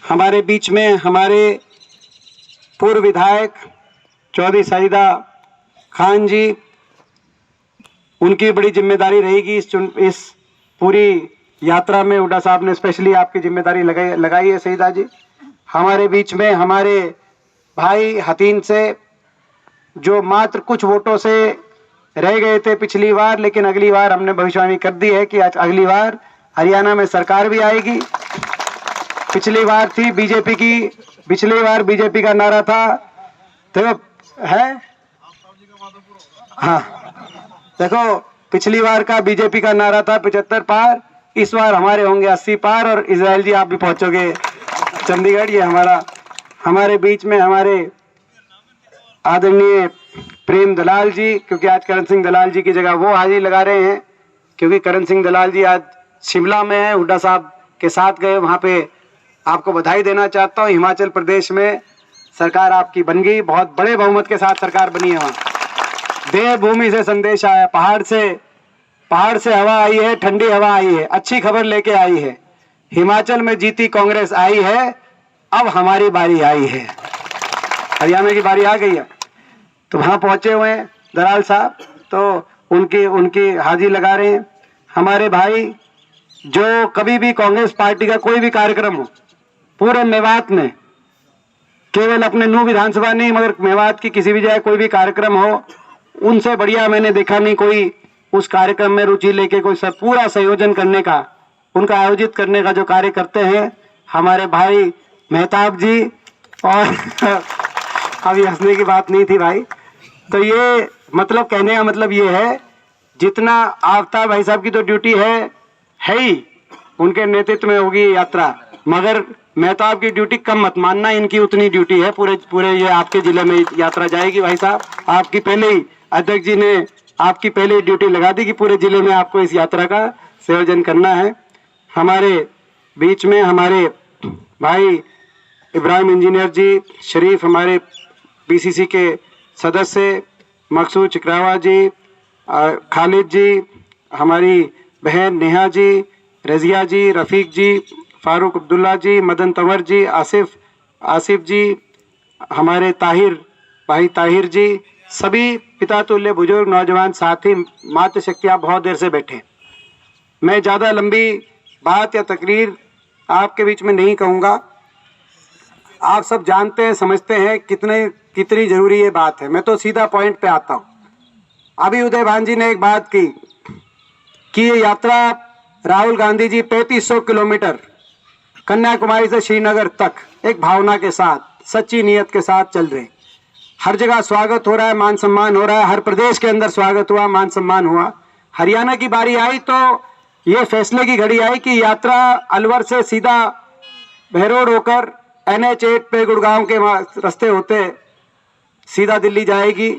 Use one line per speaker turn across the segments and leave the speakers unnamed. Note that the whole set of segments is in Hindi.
हमारे बीच में हमारे पूर्व विधायक चौधरी शाहिदा खान जी, उनकी बड़ी जिम्मेदारी रहेगी इस पूरी यात्रा में। हुड्डा साहब ने स्पेशली आपकी जिम्मेदारी लगाई है शाहिदा जी। हमारे बीच में हमारे भाई हतीन से, जो मात्र कुछ वोटों से रह गए थे पिछली बार, लेकिन अगली बार हमने भविष्यवाणी कर दी है कि आज अगली बार हरियाणा में सरकार भी आएगी। पिछली बार थी बीजेपी की, पिछली बार बीजेपी का नारा था, देखो है, हाँ देखो पिछली बार का बीजेपी का नारा था 75 पार, इस बार हमारे होंगे 80 पार। और इजराइल जी आप भी पहुंचोगे चंडीगढ़। ये हमारे बीच में हमारे आदरणीय प्रेम दलाल जी, क्योंकि आज करण सिंह दलाल जी की जगह वो हाजिरी लगा रहे हैं, क्योंकि करण सिंह दलाल जी आज शिमला में हैं, हुड्डा साहब के साथ गए वहाँ पे। आपको बधाई देना चाहता हूँ। हिमाचल प्रदेश में सरकार आपकी बन गई, बहुत बड़े बहुमत के साथ सरकार बनी है। वहाँ देवभूमि से संदेश आया, पहाड़ से हवा आई है, ठंडी हवा आई है, अच्छी खबर लेके आई है। हिमाचल में जीती कांग्रेस आई है, अब हमारी बारी आई है, हरियाणा की बारी आ गई है। तो वहाँ पहुंचे हुए हैं दलाल साहब, तो उनकी हाजिरी लगा रहे हैं। हमारे भाई जो कभी भी कांग्रेस पार्टी का कोई भी कार्यक्रम हो पूरे मेवात में, केवल अपने नूह विधानसभा नहीं मगर मेवात की किसी भी जगह कोई भी कार्यक्रम हो, उनसे बढ़िया मैंने देखा नहीं कोई उस कार्यक्रम में रुचि लेके कोई सब पूरा संयोजन करने का, उनका आयोजित करने का जो कार्य करते हैं हमारे भाई मेहताब जी। और अभी हंसने की बात नहीं थी भाई, तो ये मतलब कहने का मतलब ये है, जितना आफ्ताब भाई साहब की तो ड्यूटी है ही, उनके नेतृत्व में होगी यात्रा, मगर मेहताब की ड्यूटी कम मत मानना, इनकी उतनी ड्यूटी है। पूरे ये आपके जिले में यात्रा जाएगी भाई साहब। आपकी पहले ही अध्यक्ष जी ने आपकी पहले ड्यूटी लगा दी कि पूरे जिले में आपको इस यात्रा का संयोजन करना है। हमारे बीच में हमारे भाई इब्राहिम इंजीनियर जी, शरीफ हमारे बीसीसी के सदस्य, मकसूद चिकरावा जी, खालिद जी, हमारी बहन नेहा जी, रजिया जी, रफ़ीक जी, फारूक अब्दुल्ला जी, मदन तंवर जी, आसिफ जी, हमारे भाई ताहिर जी, सभी पिता तुल्य बुजुर्ग नौजवान साथी, मातृशक्ति, आप बहुत देर से बैठे। मैं ज़्यादा लंबी बात या तकरीर आपके बीच में नहीं कहूँगा। आप सब जानते हैं, समझते हैं कितनी जरूरी ये बात है। मैं तो सीधा पॉइंट पे आता हूँ। अभी उदय भान जी ने एक बात की कि ये यात्रा राहुल गांधी जी 3500 किलोमीटर कन्याकुमारी से श्रीनगर तक एक भावना के साथ, सच्ची नीयत के साथ चल रहे। हर जगह स्वागत हो रहा है, मान सम्मान हो रहा है, हर प्रदेश के अंदर स्वागत हुआ, मान सम्मान हुआ। हरियाणा की बारी आई तो ये फैसले की घड़ी आई कि यात्रा अलवर से सीधा बहरोड होकर NH8 पे गुड़गांव के रास्ते होते सीधा दिल्ली जाएगी।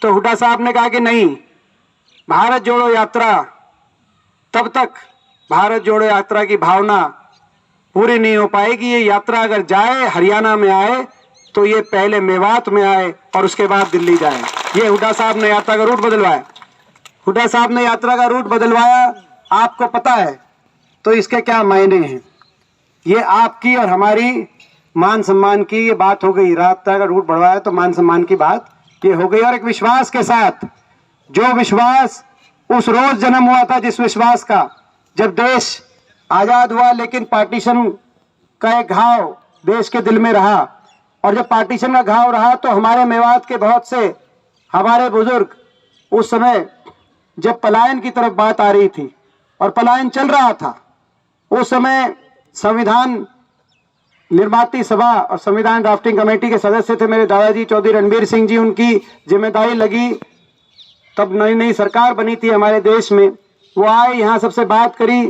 तो हुड्डा साहब ने कहा कि नहीं, भारत जोड़ो यात्रा, तब तक भारत जोड़ो यात्रा की भावना पूरी नहीं हो पाएगी। ये यात्रा अगर जाए, हरियाणा में आए, तो ये पहले मेवात में आए और उसके बाद दिल्ली जाए। ये हुड्डा साहब ने यात्रा का रूट बदलवाया। हुड्डा साहब ने यात्रा का रूट बदलवाया, आपको पता है तो इसके क्या मायने हैं। ये आपकी और हमारी मान सम्मान की ये बात हो गई। यात्रा का रूट बढ़वाया तो मान सम्मान की बात ये हो गई। और एक विश्वास के साथ, जो विश्वास उस रोज जन्म हुआ था, जिस विश्वास का जब देश आजाद हुआ, लेकिन पार्टीशन का एक घाव देश के दिल में रहा। और जब पार्टीशन का घाव रहा तो हमारे मेवात के बहुत से हमारे बुजुर्ग उस समय जब पलायन की तरफ बात आ रही थी और पलायन चल रहा था, उस समय संविधान निर्माती सभा और संविधान ड्राफ्टिंग कमेटी के सदस्य थे मेरे दादाजी चौधरी रणबीर सिंह जी। उनकी जिम्मेदारी लगी, तब नई नई सरकार बनी थी हमारे देश में। वो आए, यहाँ सबसे बात करी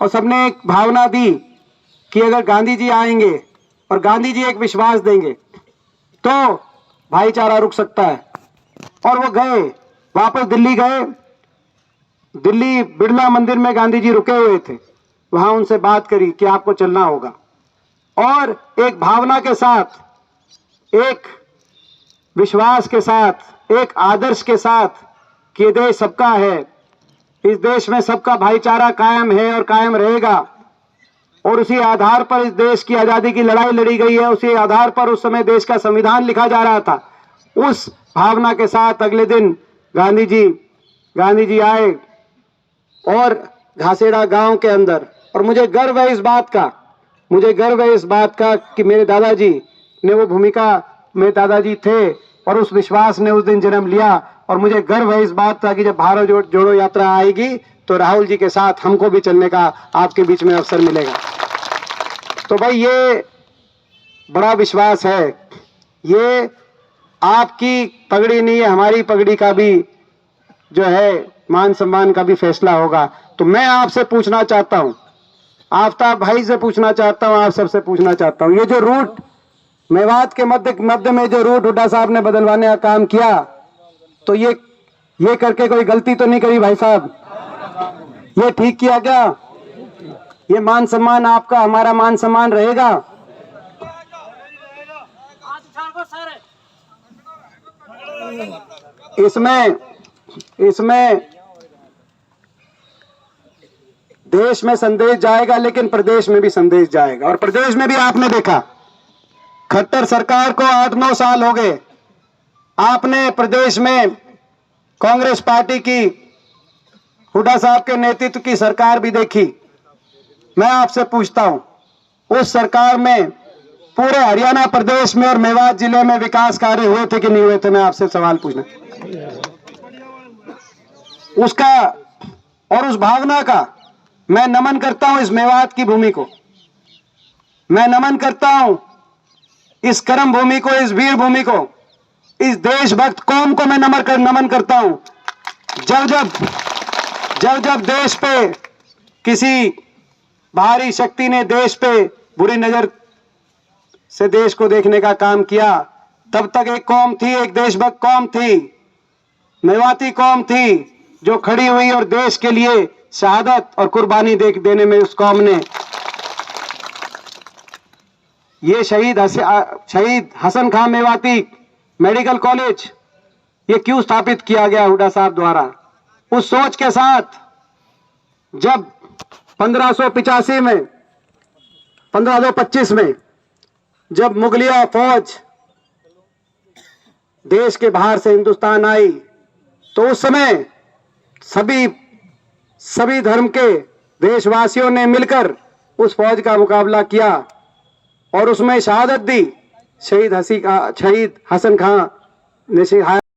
और सबने एक भावना दी कि अगर गांधी जी आएंगे और गांधी जी एक विश्वास देंगे तो भाईचारा रुक सकता है। और वो गए, वापस दिल्ली गए। दिल्ली बिरला मंदिर में गांधी जी रुके हुए थे, वहां उनसे बात करी कि आपको चलना होगा। और एक भावना के साथ, एक विश्वास के साथ, एक आदर्श के साथ कि ये देश सबका है, इस देश में सबका भाईचारा कायम है और कायम रहेगा। और उसी आधार पर इस देश की आजादी की लड़ाई लड़ी गई है। उसी आधार पर उस समय देश का संविधान लिखा जा रहा था। उस भावना के साथ अगले दिन गांधी जी आए और घासेड़ा गांव के अंदर, और मुझे गर्व है इस बात का कि मेरे दादाजी ने वो भूमिका, मेरे दादाजी थे और उस विश्वास ने उस दिन जन्म लिया। और मुझे गर्व है इस बात का कि जब भारत जोड़ो यात्रा आएगी तो राहुल जी के साथ हमको भी चलने का आपके बीच में अवसर मिलेगा। तो भाई ये बड़ा विश्वास है, ये आपकी पगड़ी नहीं है, हमारी पगड़ी का भी जो है मान सम्मान का भी फैसला होगा। तो मैं आपसे पूछना चाहता हूं, आफ्ताब भाई से पूछना चाहता हूं, आप सबसे पूछना चाहता हूं, ये जो रूट मेवात के मध्य में जो रूट हुड्डा साहब ने बदलवाने का काम किया, तो ये करके कोई गलती तो नहीं करी भाई साहब? ये ठीक किया क्या? ये मान सम्मान आपका, हमारा मान सम्मान रहेगा। इसमें देश में संदेश जाएगा, लेकिन प्रदेश में भी संदेश जाएगा। और प्रदेश में भी आपने देखा, खट्टर सरकार को 8-9 साल हो गए, आपने प्रदेश में कांग्रेस पार्टी की, हुड्डा साहब के नेतृत्व की सरकार भी देखी। मैं आपसे पूछता हूं, उस सरकार में पूरे हरियाणा प्रदेश में और मेवात जिले में विकास कार्य हुए थे कि नहीं हुए थे? मैं आपसे सवाल पूछना, उसका और उस भावना का मैं नमन करता हूं। इस मेवात की भूमि को मैं नमन करता हूं, इस कर्म भूमि को, इस वीर भूमि को, इस देशभक्त कौम को मैं नमन करता हूं। जब देश पे किसी बाहरी शक्ति ने देश पे बुरी नजर से देश को देखने का काम किया, तब तक एक कौम थी, एक देशभक्त कौम थी, मेवाती कौम थी, जो खड़ी हुई और देश के लिए शहादत और कुर्बानी देने में उस कौम ने, ये शहीद हसन खां मेवाती मेडिकल कॉलेज ये क्यों स्थापित किया गया हुड्डा साहब द्वारा? उस सोच के साथ, जब 1525 में जब मुगलिया फौज देश के बाहर से हिंदुस्तान आई, तो उस समय सभी धर्म के देशवासियों ने मिलकर उस फौज का मुकाबला किया और उसमें शहादत दी। शहीद हसन खां ने